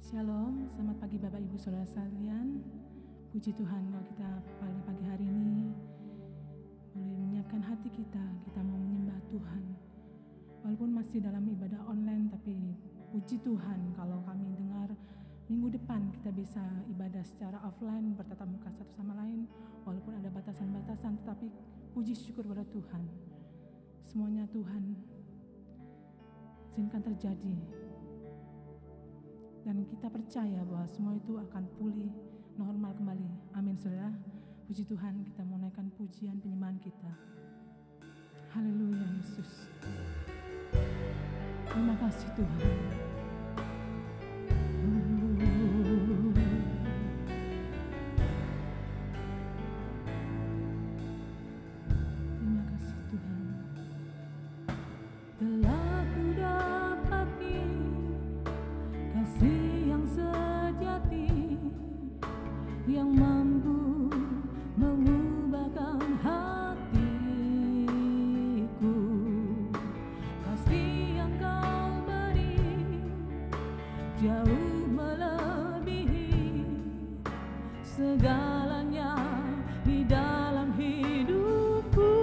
Shalom, selamat pagi Bapak Ibu Saudara sekalian. Puji Tuhan kalau kita pada pagi hari ini boleh menyiapkan hati kita mau menyembah Tuhan. Walaupun masih dalam ibadah online, tapi puji Tuhan kalau kami dengar minggu depan kita bisa ibadah secara offline, bertatap muka satu sama lain. Walaupun ada batasan-batasan, tetapi puji syukur pada Tuhan. Semuanya Tuhan izinkan terjadi. Dan kita percaya bahwa semua itu akan pulih normal kembali. Amin saudara. Puji Tuhan, kita mau naikkan pujian penyembahan kita. Haleluya Yesus. Terima kasih Tuhan. Terima kasih Tuhan. Telah ku dapati kasih yang sejati yang mampu mengubahkan hatiku. Kasih yang kau beri jauh melebihi segalanya di dalam hidupku.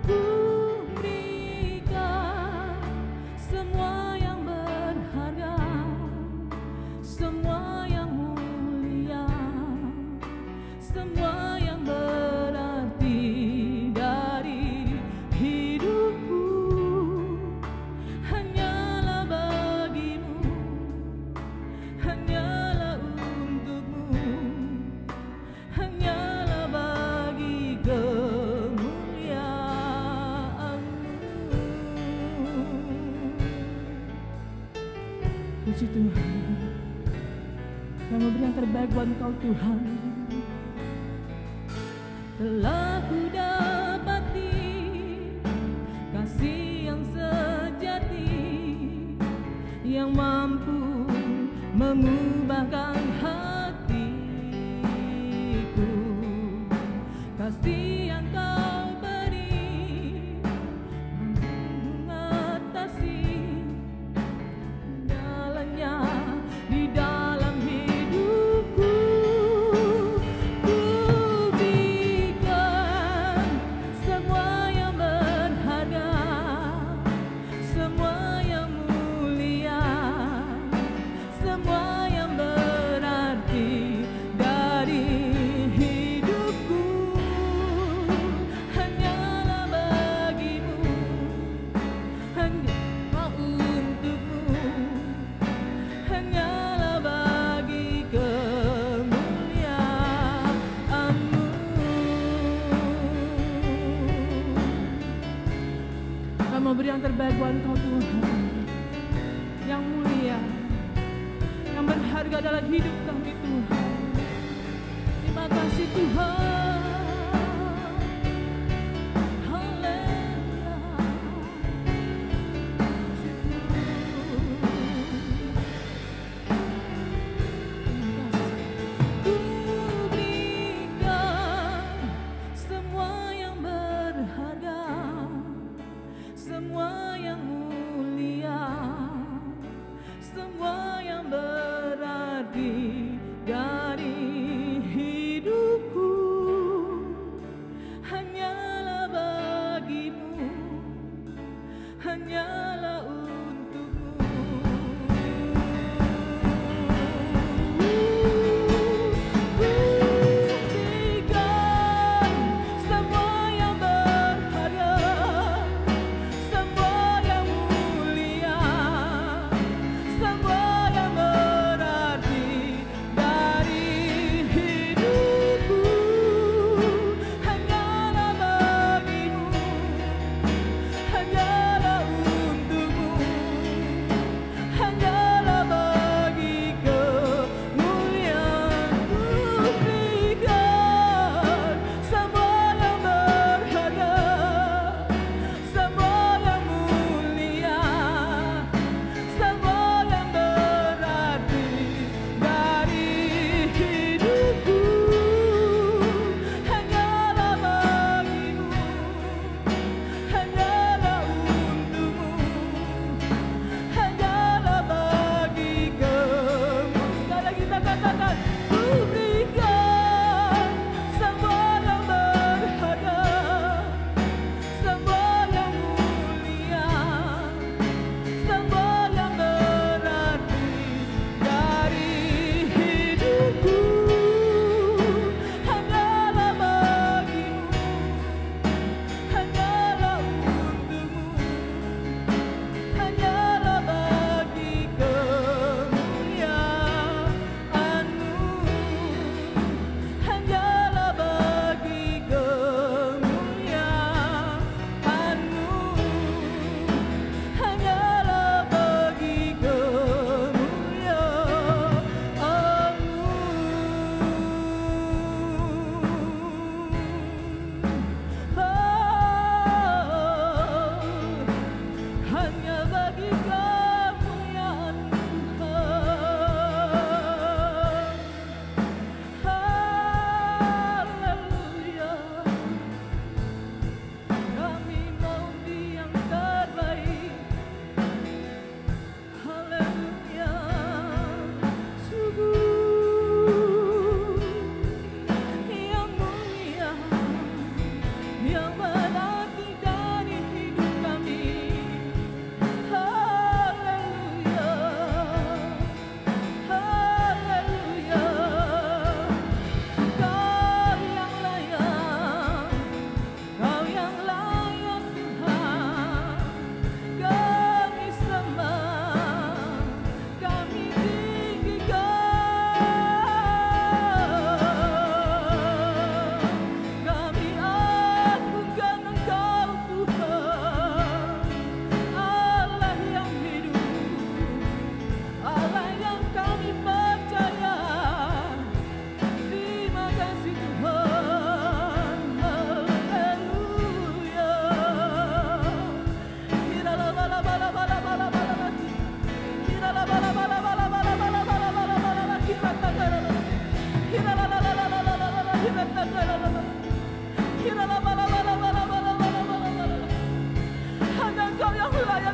Ku berikan semua yang berharga, semua yang mulia, semua yang berarti dari hidupku. Hanyalah bagimu, hanyalah untukmu, hanyalah bagi kemuliaan-Mu. Puji Tuhan, kami beri yang terbaik buat Engkau Tuhan. Telah ku dapati kasih yang sejati yang mampu mengubahkan hatiku. Kasih yang kau beri mampu mengatasi segalanya di dalam hidupku. Ku berikan semua yang berharga, semua yang mulia, semua yang berarti dari hidupku. Hanyalah bagimu, hanyalah untukmu, hanyalah bagi kemuliaan-Mu. Kami mau beri yang terbaik buat Engkau Tuhan, yang mulia, yang berharga dalam hidup kami Tuhan. Terima kasih Tuhan. Haleluya. Ku berikan semua yang berharga, semua yang mulia, semua yang berarti dari hidupku. Hanyalah bagimu, hanyalah untukmu. Berikan semua yang berharga, semua yang mulia, semua yang berarti dari hidupku. Hanyalah bagimu, hanyalah untukmu,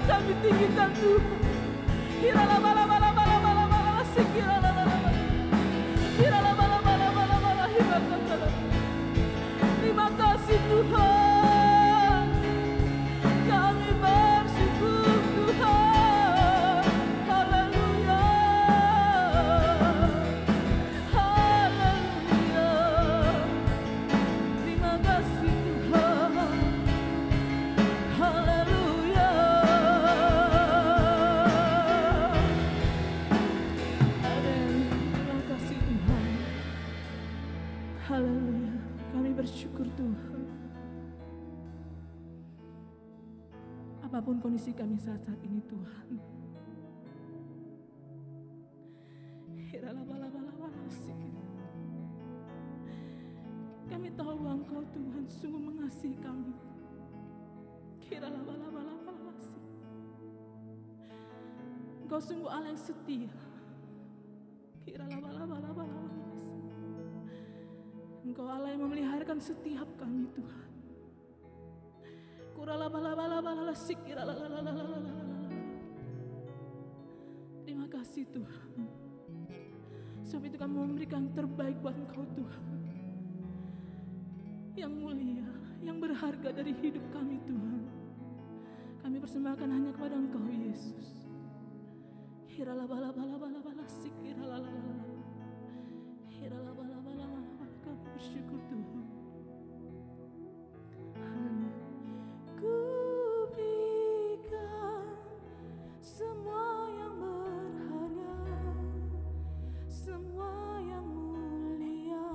kami tinggikan Tuhan. Terima kasih Tuhan, kami bersyukur Tuhan. Haleluya, haleluya. Terima kasih Tuhan, haleluya. Terima kasih Tuhan, haleluya. Kami bersyukur Tuhan. Apapun kondisi kami saat ini Tuhan, kami tahu Engkau Tuhan sungguh mengasihi kami. Engkau sungguh Allah yang setia. Engkau Allah yang memeliharakan setiap kami Tuhan. Terima kasih Tuhan. Sebab itu kami memberikan yang terbaik buat Engkau Tuhan. Yang mulia, yang berharga dari hidup kami Tuhan. Kami persembahkan hanya kepada Engkau Yesus. Kami bersyukur Tuhan. Ku berikan semua yang berharga, semua yang mulia,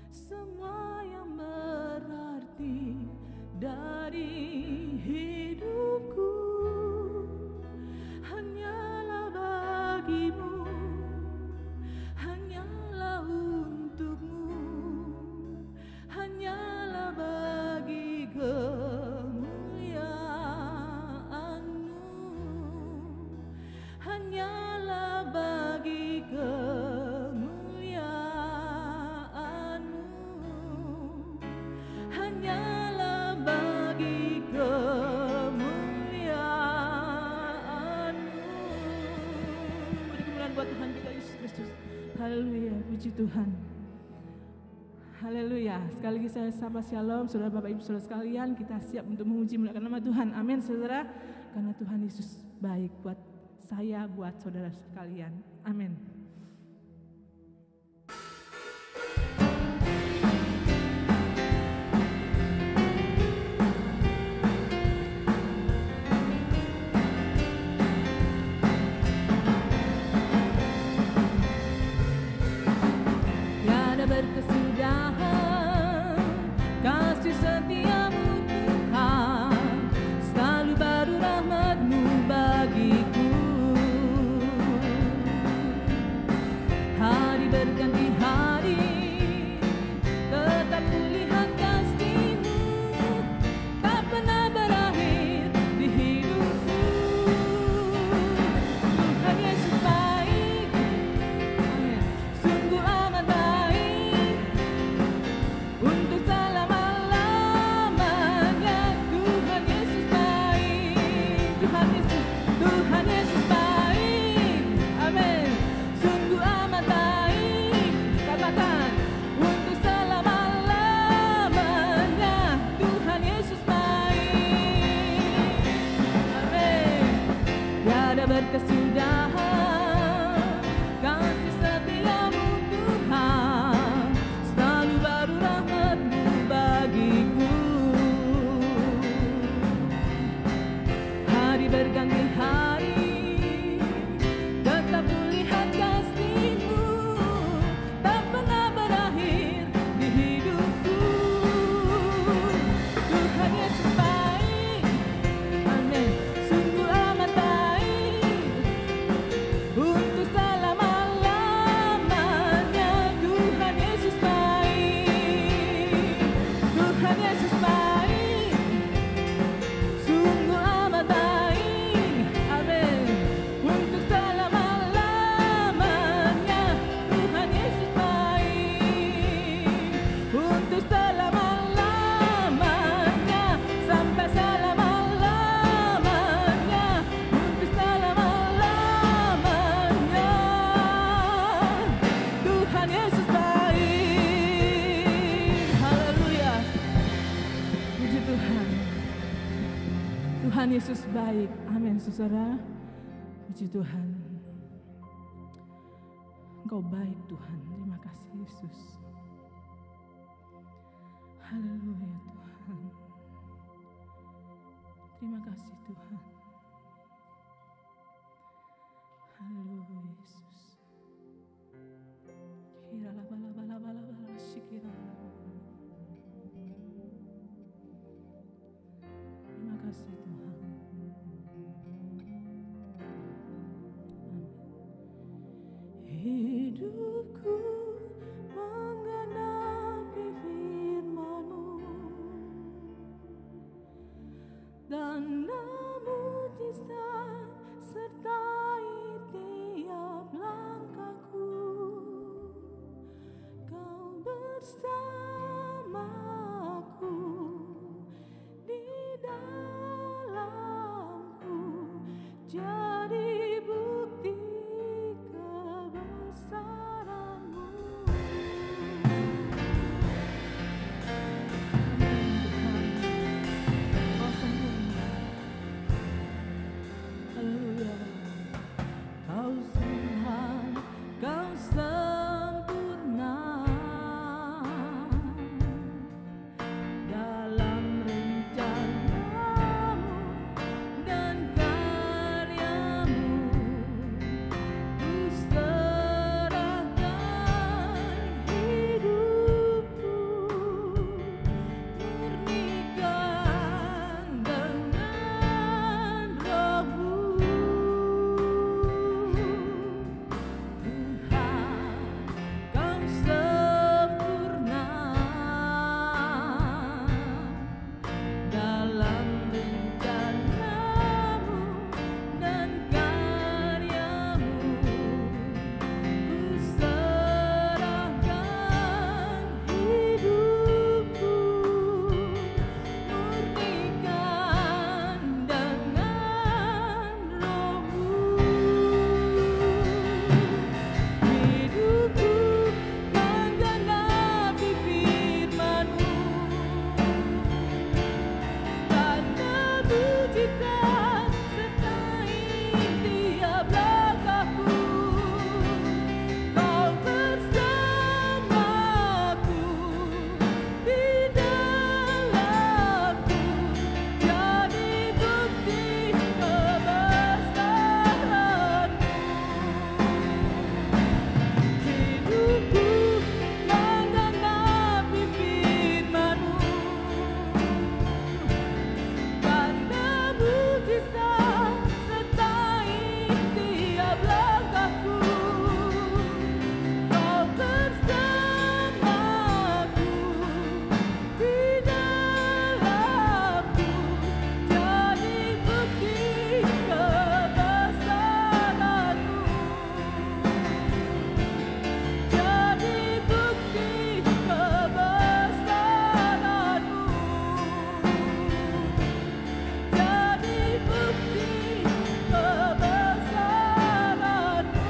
semua yang berarti dari hidupku. Hanyalah bagimu, hanyalah untukmu, hanyalah bagi kemuliaan-Mu, hanyalah bagi kemuliaan-Mu, hanyalah bagi kemuliaan-Mu. Beri kemuliaan buat Tuhan kita Yesus Kristus. Haleluya, puji Tuhan. Haleluya. Sekali lagi saya sapa shalom, saudara Bapak Ibu saudara sekalian. Kita siap untuk memuji memuliakan nama Tuhan. Amin saudara. Karena Tuhan Yesus baik buat saya, buat saudara sekalian. Amin. Tiada berkesudahan kasih setiamu Tuhan, selalu baru rahmat-Mu bagiku. Hari berganti hari, tetap kulihat kasih-Mu, tak pernah berakhir di hidupku. Tuhan Yesus baik, sungguh amat baik, untuk selama-lamanya. Tuhan Yesus baik, Tuhan Yesus baik, amin. Sungguh amat baik, katakan, untuk selama-lamanya. Tuhan Yesus baik, amin. Tiada berkesudahan kasih setiamu Tuhan, selalu baru rahmat-Mu bagiku. Hari berganti hari, tetap kulihat kasih-Mu, tak pernah berakhir di hidupku. Tuhan Yesus baik, amin. Sungguh amat baik, Tuhan Yesus baik. Amin, saudara. Puji Tuhan. Engkau baik Tuhan. Terima kasih Yesus. Haleluya Tuhan. Terima kasih Tuhan. Haleluya Yesus. Kirala bala bala bala bala shikira. Terima kasih Tuhan. Hidupku menggenapi firman-Mu dan mujizat sertai tiap langkahku. Kau bersamaku di dalamku, jadi bukti kebesaran-Mu. Kau sempurna. Haleluya. Kau Tuhan, Kau sempurna dalam rencana-Mu dan karya-Mu. Ku serahkan hidupku, murnikan dengan Roh-Mu. Tuhan, Kau sempurna dalam rencana-Mu dan karya-Mu. Ku serahkan hidupku, murnikan dengan Roh-Mu. Hidupku menggenapi firman-Mu, tanda mujizat sertai tiap langkahku. Kau bersamaku di dalamku, jadi bukti kebesaran-Mu. Hidupku menggenapi firman-Mu, tanda mujizat sertai tiap langkahku. Kau bersamaku di dalamku, jadi bukti kebesaran-Mu. Jadi bukti kebesaran-Mu. Jadi bukti kebesaran-Mu.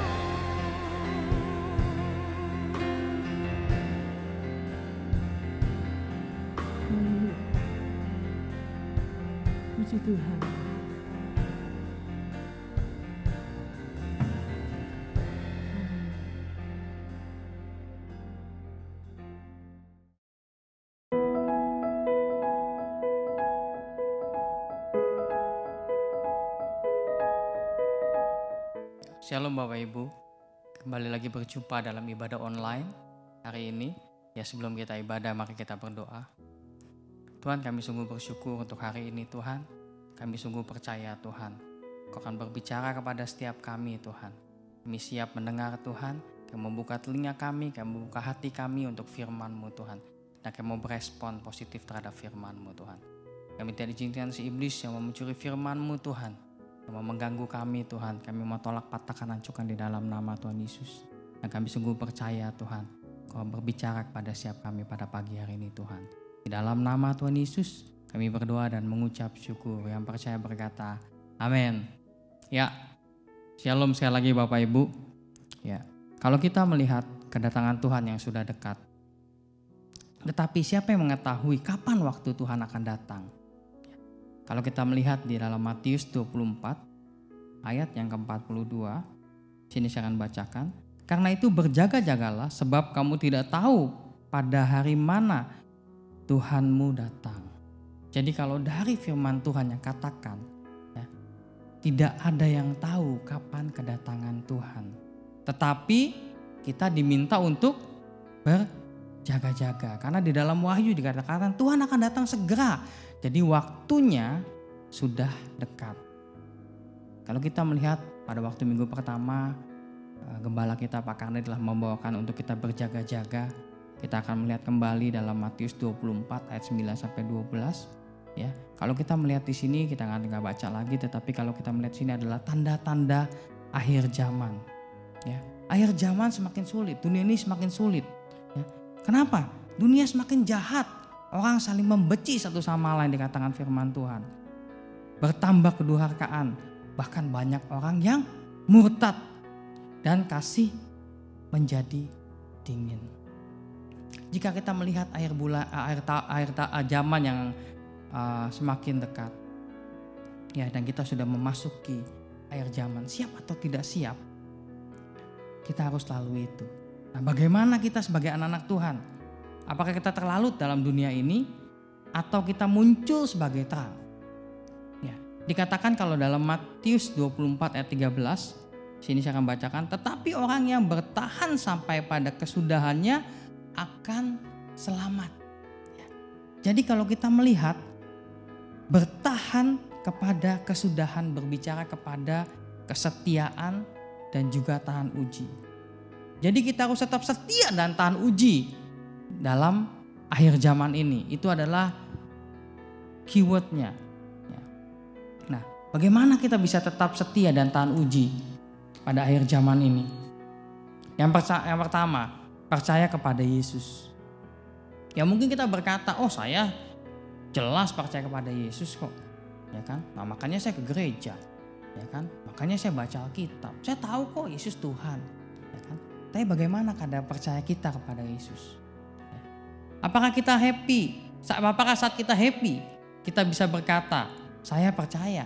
Puji Tuhan. Shalom Bapak Ibu, kembali lagi berjumpa dalam ibadah online hari ini. Ya, sebelum kita ibadah mari kita berdoa. Tuhan, kami sungguh bersyukur untuk hari ini Tuhan. Kami sungguh percaya Tuhan, Kau akan berbicara kepada setiap kami Tuhan. Kami siap mendengar Tuhan, Kau membuka telinga kami, Kau membuka hati kami untuk firman-Mu Tuhan. Dan Kau mau berespon positif terhadap firman-Mu Tuhan. Kami tidak izinkan si iblis yang mau mencuri firman-Mu Tuhan, yang mau mengganggu kami Tuhan. Kami mau tolak, patahkan, hancurkan di dalam nama Tuhan Yesus. Dan kami sungguh percaya Tuhan, Kau berbicara kepada setiap kami pada pagi hari ini Tuhan. Di dalam nama Tuhan Yesus kami berdoa dan mengucap syukur. Yang percaya berkata amin. Ya, shalom sekali lagi Bapak Ibu. Ya, kalau kita melihat kedatangan Tuhan yang sudah dekat, tetapi siapa yang mengetahui kapan waktu Tuhan akan datang? Kalau kita melihat di dalam Matius 24 ayat yang ke-42, sini saya akan bacakan. Karena itu berjaga-jagalah sebab kamu tidak tahu pada hari mana Tuhanmu datang. Jadi kalau dari firman Tuhan yang katakan, ya, tidak ada yang tahu kapan kedatangan Tuhan. Tetapi kita diminta untuk berjaga-jaga. Karena di dalam Wahyu dikatakan Tuhan akan datang segera. Jadi waktunya sudah dekat. Kalau kita melihat pada waktu minggu pertama, gembala kita Pak Karni telah membawakan untuk kita berjaga-jaga. Kita akan melihat kembali dalam Matius 24 ayat 9 sampai 12. Ya, kalau kita melihat di sini kita nggak baca lagi, tetapi kalau kita melihat sini adalah tanda-tanda akhir zaman. Ya, akhir zaman semakin sulit, dunia ini semakin sulit. Ya, kenapa? Dunia semakin jahat, orang saling membenci satu sama lain dikatakan firman Tuhan. Bertambah kedurhakaan, bahkan banyak orang yang murtad dan kasih menjadi dingin. Jika kita melihat akhir zaman yang semakin dekat, ya, dan kita sudah memasuki akhir zaman, siap atau tidak siap, kita harus lalui itu. Nah, bagaimana kita sebagai anak-anak Tuhan? Apakah kita terlalut dalam dunia ini atau kita muncul sebagai terang? Ya, dikatakan kalau dalam Matius 24 ayat 13, sini saya akan bacakan, tetapi orang yang bertahan sampai pada kesudahannya akan selamat. Ya. Jadi kalau kita melihat bertahan kepada kesudahan, berbicara kepada kesetiaan dan juga tahan uji. Jadi kita harus tetap setia dan tahan uji dalam akhir zaman ini. Itu adalah keywordnya. Ya. Nah, bagaimana kita bisa tetap setia dan tahan uji pada akhir zaman ini? Yang pertama, percaya kepada Yesus. Ya mungkin kita berkata, oh saya jelas percaya kepada Yesus kok, ya kan? Nah makanya saya ke gereja, ya kan? Makanya saya baca Alkitab. Saya tahu kok Yesus Tuhan, ya kan? Tapi bagaimana kadar percaya kita kepada Yesus? Ya. Apakah kita happy? Apakah saat kita happy kita bisa berkata saya percaya?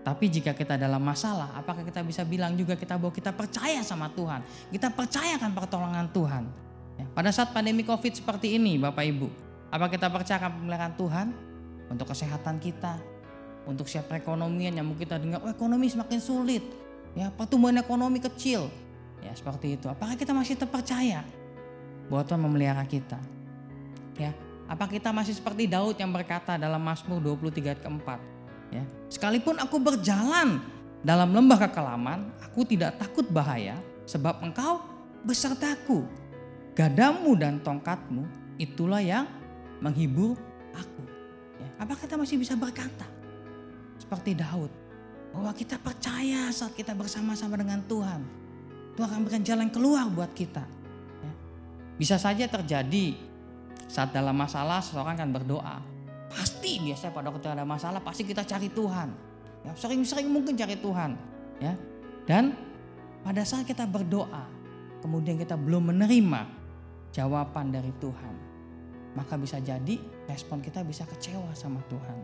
Tapi jika kita dalam masalah, apakah kita bisa bilang juga bahwa kita percaya sama Tuhan? Kita percayakan pertolongan Tuhan. Ya, pada saat pandemi COVID seperti ini, Bapak Ibu, apa kita percaya akan pemeliharaan Tuhan untuk kesehatan kita, untuk siap perekonomian yang mungkin kita dengar, oh ekonomi semakin sulit, ya pertumbuhan ekonomi kecil, ya seperti itu. Apakah kita masih terpercaya bahwa Tuhan memelihara kita? Ya, apa kita masih seperti Daud yang berkata dalam Mazmur 23 ayat keempat, ya, sekalipun aku berjalan dalam lembah kekelaman, aku tidak takut bahaya, sebab Engkau besertaku. Gadamu dan tongkatmu itulah yang menghibur aku. Ya, apakah kita masih bisa berkata seperti Daud bahwa kita percaya saat kita bersama-sama dengan Tuhan, Tuhan akan berikan jalan keluar buat kita. Ya. Bisa saja terjadi saat dalam masalah seseorang kan berdoa. Pasti biasanya pada waktu ada masalah pasti kita cari Tuhan. Ya, sering-sering mungkin cari Tuhan. Ya. Dan pada saat kita berdoa, kemudian kita belum menerima jawaban dari Tuhan, maka bisa jadi respon kita bisa kecewa sama Tuhan.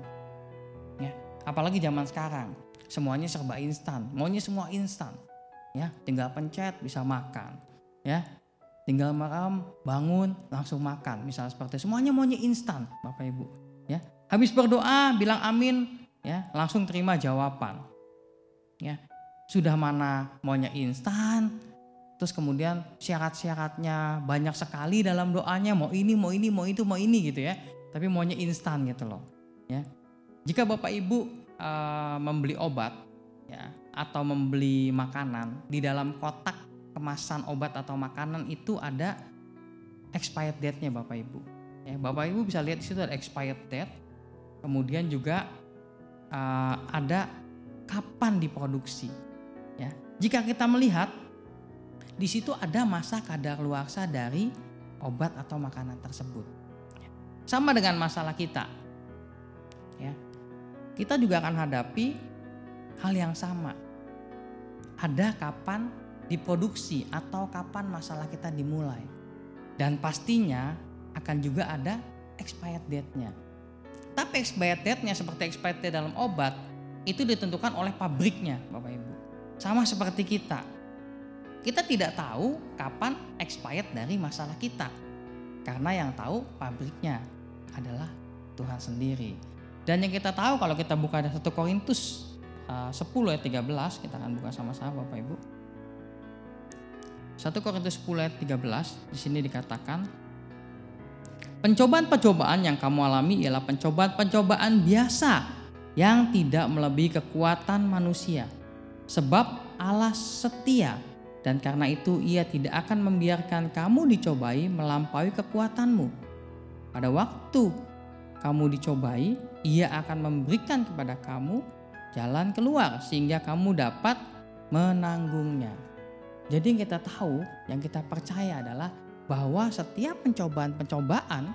Ya, apalagi zaman sekarang, semuanya serba instan, maunya semua instan. Ya, tinggal pencet bisa makan. Ya, tinggal makan, bangun langsung makan. Misalnya seperti itu. Semuanya maunya instan, Bapak Ibu. Ya, habis berdoa bilang amin, ya langsung terima jawaban. Ya, sudah mana maunya instan. Terus kemudian syarat-syaratnya banyak sekali dalam doanya, mau ini, mau ini, mau itu, mau ini gitu ya. Tapi maunya instan gitu loh. Ya. Jika Bapak Ibu membeli obat ya, atau membeli makanan, di dalam kotak kemasan obat atau makanan itu ada expired date-nya Bapak Ibu. Ya, Bapak Ibu bisa lihat di situ ada expired date. Kemudian juga ada kapan diproduksi. Ya. Jika kita melihat di situ ada masa kadaluarsa dari obat atau makanan tersebut. Sama dengan masalah kita. Ya. Kita juga akan hadapi hal yang sama. Ada kapan diproduksi atau kapan masalah kita dimulai. Dan pastinya akan juga ada expired date-nya. Tapi expired date-nya seperti expired date dalam obat itu ditentukan oleh pabriknya, Bapak Ibu. Sama seperti kita. Kita tidak tahu kapan expired dari masalah kita. Karena yang tahu pabriknya adalah Tuhan sendiri. Dan yang kita tahu kalau kita buka 1 Korintus 10 ayat 13, kita akan buka sama-sama Bapak Ibu. 1 Korintus 10 ayat 13, di sini dikatakan, pencobaan-pencobaan yang kamu alami ialah pencobaan-pencobaan biasa yang tidak melebihi kekuatan manusia. Sebab Allah setia dan karena itu Ia tidak akan membiarkan kamu dicobai melampaui kekuatanmu. Pada waktu kamu dicobai, Ia akan memberikan kepada kamu jalan keluar sehingga kamu dapat menanggungnya. Jadi yang kita tahu, yang kita percaya adalah bahwa setiap pencobaan-pencobaan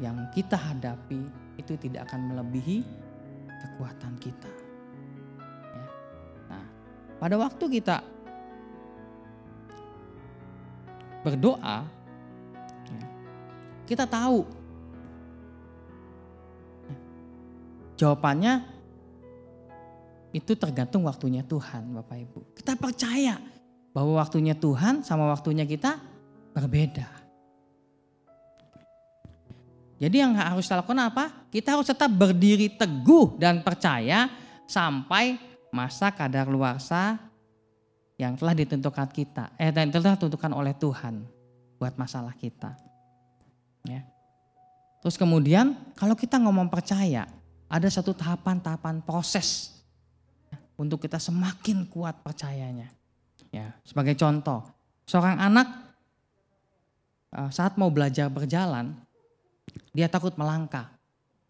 yang kita hadapi itu tidak akan melebihi kekuatan kita. Ya. Nah, pada waktu kita berdoa, ya, kita tahu jawabannya itu tergantung waktunya Tuhan, Bapak Ibu. Kita percaya bahwa waktunya Tuhan sama waktunya kita berbeda. Jadi yang harus kita lakukan apa? Kita harus tetap berdiri teguh dan percaya sampai masa kadaluarsa yang telah ditentukan kita, dan telah ditentukan oleh Tuhan buat masalah kita. Ya. Terus kemudian kalau kita ngomong percaya, ada satu tahapan-tahapan proses untuk kita semakin kuat percayanya. Ya, sebagai contoh, seorang anak saat mau belajar berjalan, dia takut melangkah.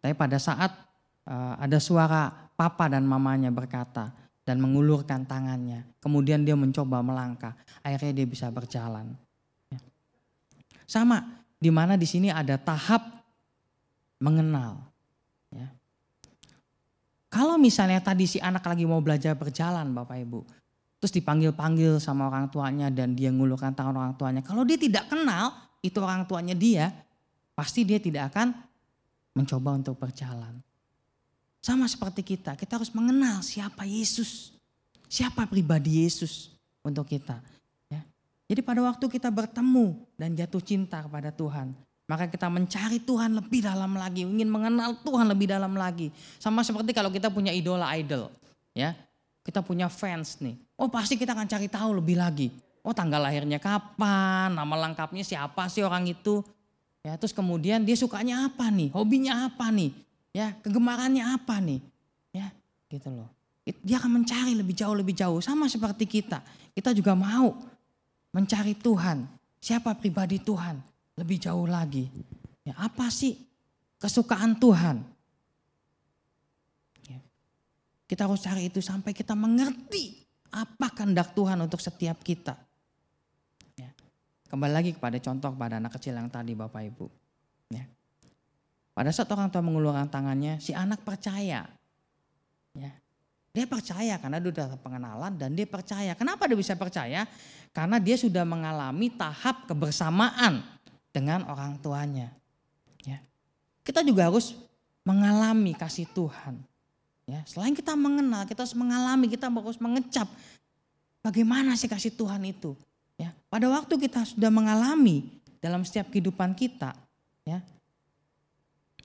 Tapi pada saat ada suara papa dan mamanya berkata dan mengulurkan tangannya, kemudian dia mencoba melangkah, akhirnya dia bisa berjalan. Ya. Sama, di mana di sini ada tahap mengenal. Ya. Kalau misalnya tadi si anak lagi mau belajar berjalan, Bapak Ibu, terus dipanggil-panggil sama orang tuanya dan dia ngulurkan tangan orang tuanya, kalau dia tidak kenal itu orang tuanya dia, pasti dia tidak akan mencoba untuk berjalan. Sama seperti kita harus mengenal siapa Yesus, siapa pribadi Yesus untuk kita. Ya. Jadi pada waktu kita bertemu dan jatuh cinta kepada Tuhan, maka kita mencari Tuhan lebih dalam lagi, ingin mengenal Tuhan lebih dalam lagi. Sama seperti kalau kita punya idola idol, ya, kita punya fans nih. Oh pasti kita akan cari tahu lebih lagi. Oh tanggal lahirnya kapan, nama lengkapnya siapa sih orang itu. Ya, terus kemudian dia sukanya apa nih, hobinya apa nih, ya kegemarannya apa nih, ya gitu loh. Dia akan mencari lebih jauh. Sama seperti kita juga mau mencari Tuhan, siapa pribadi Tuhan lebih jauh lagi. Ya, apa sih kesukaan Tuhan? Ya. Kita harus cari itu sampai kita mengerti apa kehendak Tuhan untuk setiap kita. Kembali lagi kepada contoh pada anak kecil yang tadi Bapak Ibu. Ya. Pada saat orang tua mengulurkan tangannya, si anak percaya. Ya. Dia percaya karena dia sudah pengenalan dan dia percaya. Kenapa dia bisa percaya? Karena dia sudah mengalami tahap kebersamaan dengan orang tuanya. Ya. Kita juga harus mengalami kasih Tuhan. Ya. Selain kita mengenal, kita harus mengalami, kita harus mengecap bagaimana sih kasih Tuhan itu. Ya, pada waktu kita sudah mengalami dalam setiap kehidupan kita, ya,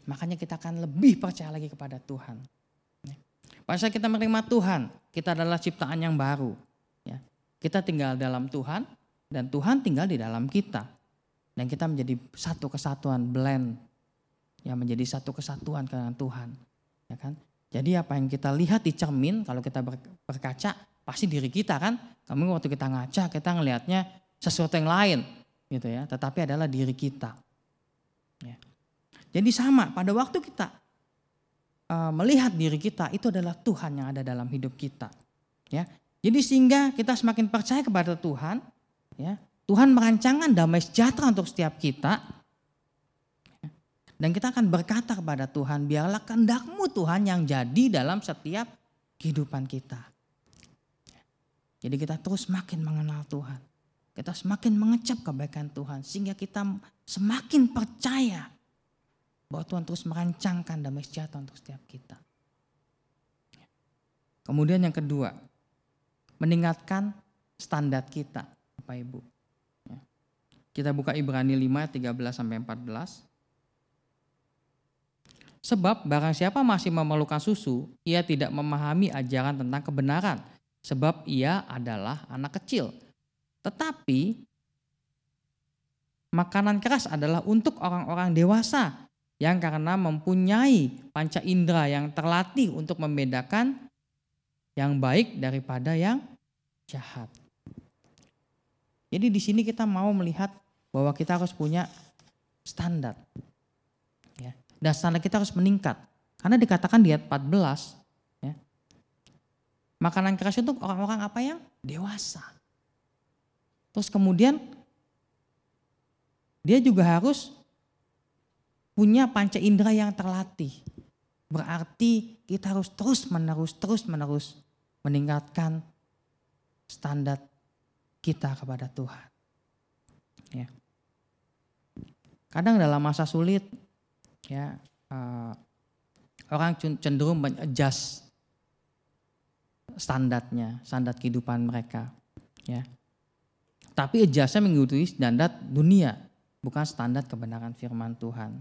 makanya kita akan lebih percaya lagi kepada Tuhan. Ya. Pada saat kita menerima Tuhan, kita adalah ciptaan yang baru. Ya. Kita tinggal dalam Tuhan dan Tuhan tinggal di dalam kita. Dan kita menjadi satu kesatuan, blend, ya, menjadi satu kesatuan dengan Tuhan. Ya kan? Jadi apa yang kita lihat di cermin, kalau kita berkaca, pasti diri kita kan. Kami waktu kita ngaca, kita ngelihatnya sesuatu yang lain gitu ya. Tetapi adalah diri kita. Ya. Jadi sama, pada waktu kita melihat diri kita, itu adalah Tuhan yang ada dalam hidup kita. Ya. Jadi sehingga kita semakin percaya kepada Tuhan. Ya. Tuhan merancangkan damai sejahtera untuk setiap kita. Ya. Dan kita akan berkata kepada Tuhan, biarlah kehendak-Mu Tuhan yang jadi dalam setiap kehidupan kita. Jadi kita terus semakin mengenal Tuhan. Kita semakin mengecap kebaikan Tuhan. Sehingga kita semakin percaya bahwa Tuhan terus merancangkan damai sejahtera untuk setiap kita. Kemudian yang kedua, meningkatkan standar kita, Bapak Ibu. Kita buka Ibrani 5, 13-14. Sebab barang siapa masih memerlukan susu, ia tidak memahami ajaran tentang kebenaran, sebab ia adalah anak kecil. Tetapi makanan keras adalah untuk orang-orang dewasa yang karena mempunyai panca indera yang terlatih untuk membedakan yang baik daripada yang jahat. Jadi di sini kita mau melihat bahwa kita harus punya standar. Ya. Dan standar kita harus meningkat. Karena dikatakan di ayat 14, ya, makanan keras untuk orang-orang apa yang dewasa. Terus kemudian dia juga harus punya panca indera yang terlatih. Berarti kita harus terus menerus meningkatkan standar kita kepada Tuhan. Ya. Kadang dalam masa sulit, ya, orang cenderung men-adjust standarnya, standar kehidupan mereka. Ya. Tapi adjustnya mengikuti standar dunia, bukan standar kebenaran firman Tuhan.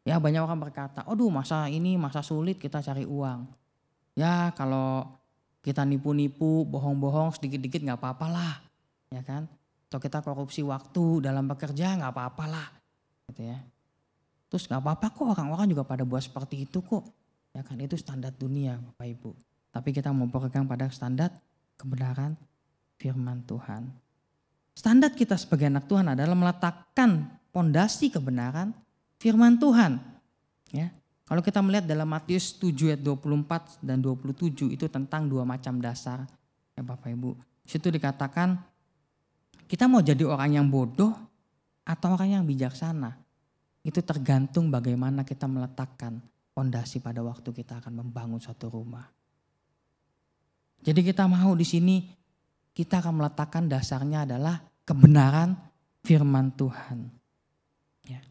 Ya banyak orang berkata, aduh masa sulit kita cari uang. Ya kalau kita nipu-nipu, bohong-bohong sedikit-dikit gak apa-apalah. Ya kan? Atau kita korupsi waktu dalam bekerja gak apa-apalah. Gitu ya. Terus gak apa-apa kok, orang-orang juga pada buat seperti itu kok. Ya kan, itu standar dunia Bapak Ibu. Tapi kita mau pegang pada standar kebenaran firman Tuhan. Standar kita sebagai anak Tuhan adalah meletakkan pondasi kebenaran firman Tuhan. Ya. Kalau kita melihat dalam Matius 7 ayat 24 dan 27 itu tentang dua macam dasar. Ya Bapak Ibu. Di situ dikatakan kita mau jadi orang yang bodoh atau orang yang bijaksana. Itu tergantung bagaimana kita meletakkan pondasi pada waktu kita akan membangun suatu rumah. Jadi kita mau di sini kita akan meletakkan dasarnya adalah kebenaran firman Tuhan. Ya.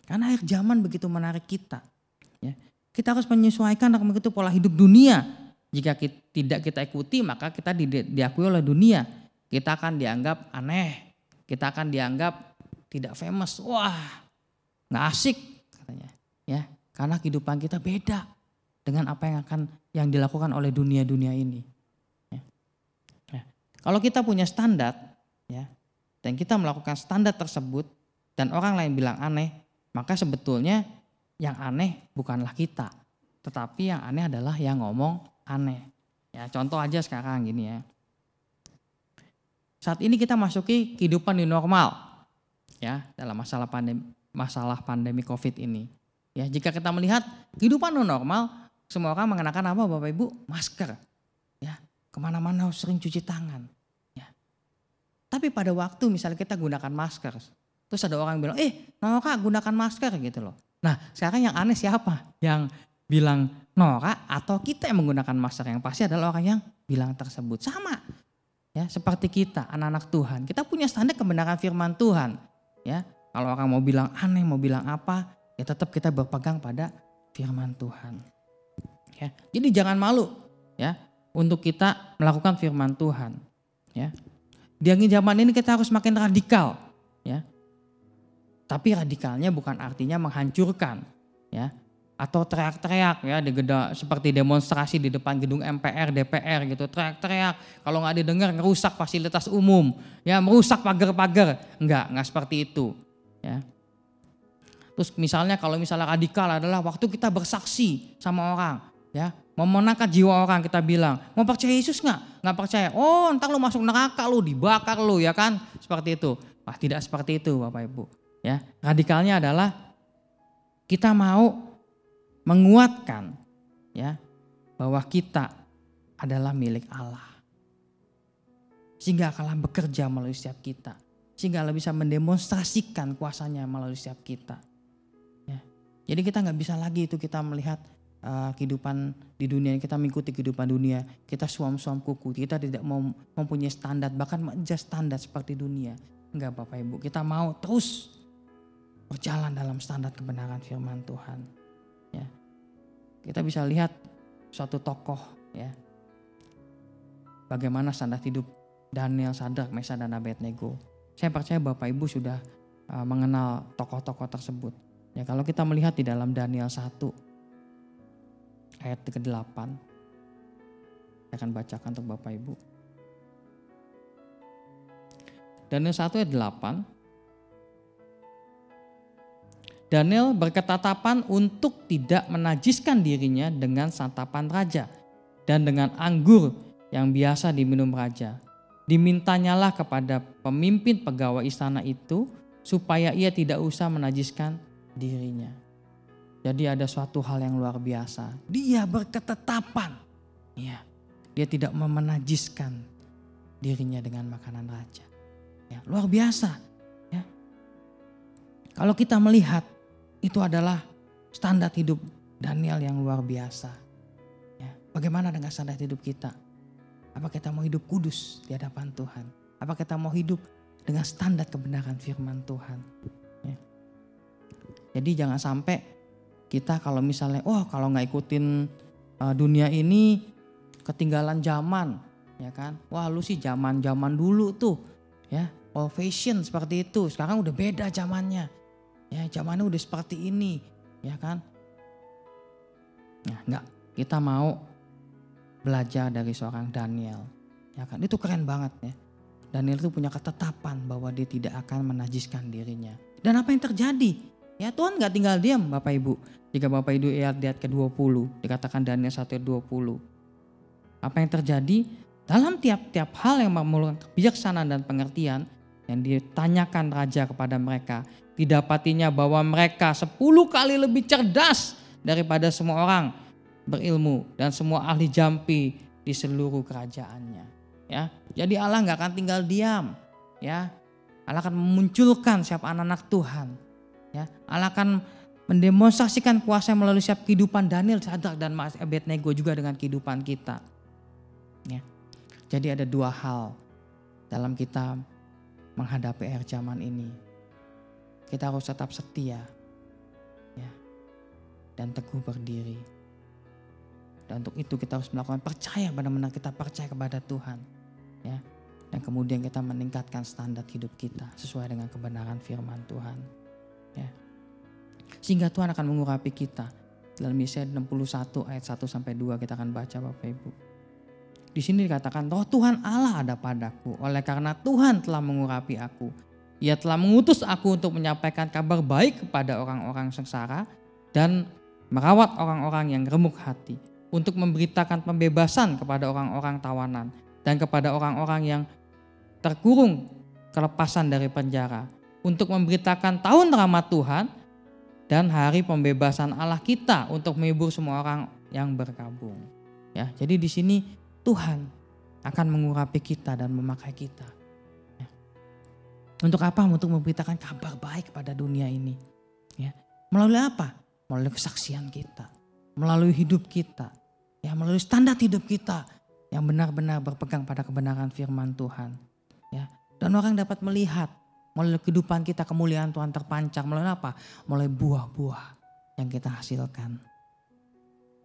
Karena akhir zaman begitu menarik kita. Ya. Kita harus menyesuaikan dengan begitu pola hidup dunia. Jika tidak kita ikuti maka kita diakui oleh dunia. Kita akan dianggap aneh. Kita akan dianggap tidak famous. Wah gak asik katanya. Ya. Karena kehidupan kita beda dengan apa yang dilakukan oleh dunia-dunia ini. Ya. Ya. Kalau kita punya standar, ya, dan kita melakukan standar tersebut dan orang lain bilang aneh, maka sebetulnya yang aneh bukanlah kita, tetapi yang aneh adalah yang ngomong aneh. Ya, contoh aja sekarang gini ya. Saat ini kita masuki kehidupan new normal, ya, dalam masalah pandemi COVID ini. Ya, jika kita melihat kehidupan new normal, semua orang mengenakan apa Bapak Ibu? Masker. Ya, kemana-mana harus sering cuci tangan. Tapi pada waktu misalnya kita gunakan masker, terus ada orang bilang, Nora gunakan masker gitu loh. Nah sekarang yang aneh siapa? Yang bilang Nora atau kita yang menggunakan masker? Yang pasti adalah orang yang bilang tersebut. Sama ya seperti kita anak-anak Tuhan. Kita punya standar kebenaran firman Tuhan. Ya, kalau orang mau bilang aneh, mau bilang apa, ya tetap kita berpegang pada firman Tuhan. Ya, jadi jangan malu ya untuk kita melakukan firman Tuhan. Ya. Di zaman ini kita harus makin radikal, ya. Tapi radikalnya bukan artinya menghancurkan, ya, atau teriak-teriak, ya, seperti demonstrasi di depan gedung MPR, DPR gitu, teriak-teriak. Kalau nggak didengar ngerusak fasilitas umum, ya, merusak pagar-pagar, nggak seperti itu, ya. Terus kalau misalnya radikal adalah waktu kita bersaksi sama orang, ya. Mau menangkap jiwa orang kita bilang, mau percaya Yesus nggak percaya. Oh ntar lu masuk neraka lu, dibakar lu ya kan. Seperti itu. Wah tidak seperti itu Bapak Ibu. Ya, radikalnya adalah kita mau menguatkan ya bahwa kita adalah milik Allah. Sehingga Allah bekerja melalui setiap kita. Sehingga Allah bisa mendemonstrasikan kuasanya melalui setiap kita. Ya. Jadi kita nggak bisa lagi itu kita melihat kehidupan di dunia, kita mengikuti kehidupan dunia, kita suam-suam kuku, kita tidak mau mempunyai standar, bahkan mengejar standar seperti dunia. Enggak Bapak Ibu, kita mau terus berjalan dalam standar kebenaran firman Tuhan. Ya. Kita bisa lihat suatu tokoh, ya, bagaimana standar hidup Daniel, Sadrak, Mesak, dan Abednego. Saya percaya Bapak Ibu sudah mengenal tokoh-tokoh tersebut. Ya, kalau kita melihat di dalam Daniel 1 ayat ke-8, saya akan bacakan untuk Bapak Ibu. Daniel 1 ayat 8. Daniel berketetapan untuk tidak menajiskan dirinya dengan santapan raja dan dengan anggur yang biasa diminum raja. Dimintanyalah kepada pemimpin pegawai istana itu supaya ia tidak usah menajiskan dirinya. Jadi ada suatu hal yang luar biasa. Dia berketetapan. Ya, dia tidak menajiskan dirinya dengan makanan raja. Ya, luar biasa. Ya. Kalau kita melihat itu adalah standar hidup Daniel yang luar biasa. Ya. Bagaimana dengan standar hidup kita? Apa kita mau hidup kudus di hadapan Tuhan? Apa kita mau hidup dengan standar kebenaran firman Tuhan? Ya. Jadi jangan sampai kita kalau misalnya, kalau nggak ikutin dunia ini ketinggalan zaman, ya kan? Wah, lu sih zaman dulu tuh, ya, old fashion seperti itu. Sekarang udah beda zamannya, ya, zamannya udah seperti ini, ya kan? Nah, nggak, kita mau belajar dari seorang Daniel, ya kan? Itu keren banget, ya. Daniel itu punya ketetapan bahwa dia tidak akan menajiskan dirinya. Dan apa yang terjadi? Ya, Tuhan nggak tinggal diam, Bapak Ibu. Jika Bapak Ibu lihat ke-20, dikatakan Daniel 1 ayat 20. Apa yang terjadi? Dalam tiap-tiap hal yang memerlukan kebijaksanaan dan pengertian yang ditanyakan raja kepada mereka, didapatinya bahwa mereka 10 kali lebih cerdas daripada semua orang berilmu dan semua ahli jampi di seluruh kerajaannya. Ya, jadi Allah nggak akan tinggal diam. Ya, Allah akan memunculkan siapa anak-anak Tuhan. Ya, Allah akan mendemonstrasikan kuasa melalui setiap kehidupan Daniel, Sadrak, dan Abednego juga dengan kehidupan kita. Ya, jadi ada dua hal dalam kita menghadapi akhir zaman ini. Kita harus tetap setia, ya, dan teguh berdiri. Dan untuk itu kita harus melakukan percaya, benar-benar kita percaya kepada Tuhan, ya. Dan kemudian kita meningkatkan standar hidup kita sesuai dengan kebenaran firman Tuhan, ya. Sehingga Tuhan akan mengurapi kita. Dalam Yesaya 61 ayat 1 sampai 2 kita akan baca, Bapak Ibu. Di sini dikatakan, Roh Tuhan Allah ada padaku, oleh karena Tuhan telah mengurapi aku. Ia telah mengutus aku untuk menyampaikan kabar baik kepada orang-orang sengsara dan merawat orang-orang yang remuk hati, untuk memberitakan pembebasan kepada orang-orang tawanan dan kepada orang-orang yang terkurung kelepasan dari penjara, untuk memberitakan tahun rahmat Tuhan dan hari pembebasan Allah kita, untuk menghibur semua orang yang berkabung. Ya, jadi di sini Tuhan akan mengurapi kita dan memakai kita. Ya. Untuk apa? Untuk memberitakan kabar baik kepada dunia ini. Ya. Melalui apa? Melalui kesaksian kita, melalui hidup kita. Ya, melalui standar hidup kita yang benar-benar berpegang pada kebenaran firman Tuhan. Ya, dan orang dapat melihat melalui kehidupan kita kemuliaan Tuhan terpancar melalui apa? Melalui buah-buah yang kita hasilkan.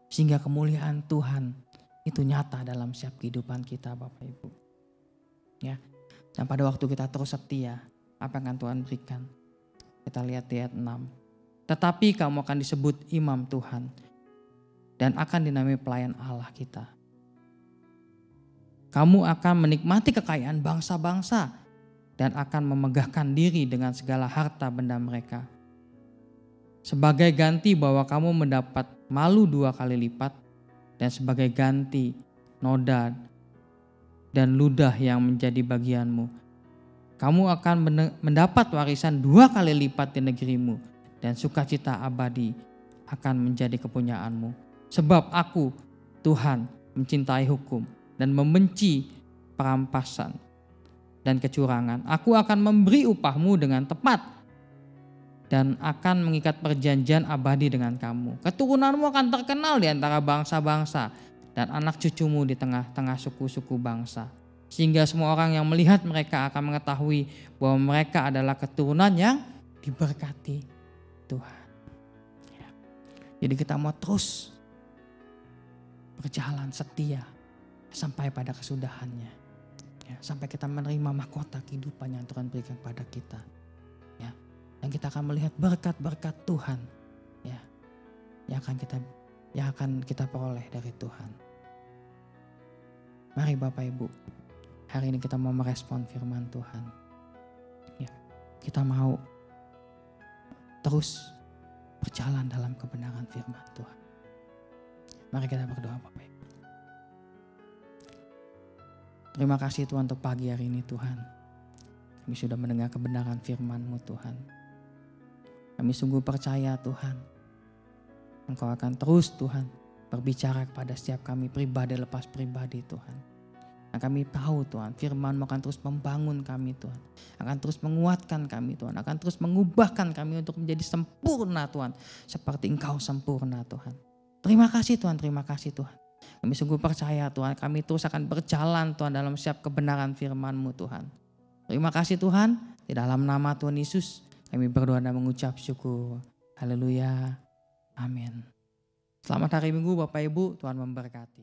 Sehingga kemuliaan Tuhan itu nyata dalam setiap kehidupan kita, Bapak Ibu. Ya, dan pada waktu kita terus setia, apa yang akan Tuhan berikan? Kita lihat di ayat 6. Tetapi kamu akan disebut imam Tuhan dan akan dinamai pelayan Allah kita. Kamu akan menikmati kekayaan bangsa-bangsa dan akan memegahkan diri dengan segala harta benda mereka. Sebagai ganti bahwa kamu mendapat malu 2 kali lipat, dan sebagai ganti noda dan ludah yang menjadi bagianmu, kamu akan mendapat warisan 2 kali lipat di negerimu, dan sukacita abadi akan menjadi kepunyaanmu. Sebab aku, Tuhan, mencintai hukum dan membenci perampasan dan kecurangan. Aku akan memberi upahmu dengan tepat dan akan mengikat perjanjian abadi dengan kamu. Keturunanmu akan terkenal di antara bangsa-bangsa dan anak cucumu di tengah-tengah suku-suku bangsa. Sehingga semua orang yang melihat mereka akan mengetahui bahwa mereka adalah keturunan yang diberkati Tuhan. Ya. Jadi kita mau terus berjalan setia sampai pada kesudahannya. Ya, sampai kita menerima mahkota kehidupan yang Tuhan berikan pada kita. Ya. Dan kita akan melihat berkat-berkat Tuhan, ya, yang akan kita peroleh dari Tuhan. Mari Bapak Ibu, hari ini kita mau merespon firman Tuhan. Ya, kita mau terus berjalan dalam kebenaran firman Tuhan. Mari kita berdoa Bapak Ibu. Terima kasih Tuhan untuk pagi hari ini Tuhan. Kami sudah mendengar kebenaran firman-Mu Tuhan. Kami sungguh percaya Tuhan, Engkau akan terus Tuhan berbicara kepada setiap kami pribadi lepas pribadi Tuhan. Dan kami tahu Tuhan firman-Mu akan terus membangun kami Tuhan. Akan terus menguatkan kami Tuhan. Akan terus mengubahkan kami untuk menjadi sempurna Tuhan. Seperti Engkau sempurna Tuhan. Terima kasih Tuhan, terima kasih Tuhan. Kami sungguh percaya Tuhan, kami terus akan berjalan Tuhan dalam setiap kebenaran firman-Mu Tuhan. Terima kasih Tuhan, di dalam nama Tuhan Yesus kami berdoa dan mengucap syukur. Haleluya, amin. Selamat hari Minggu Bapak Ibu, Tuhan memberkati.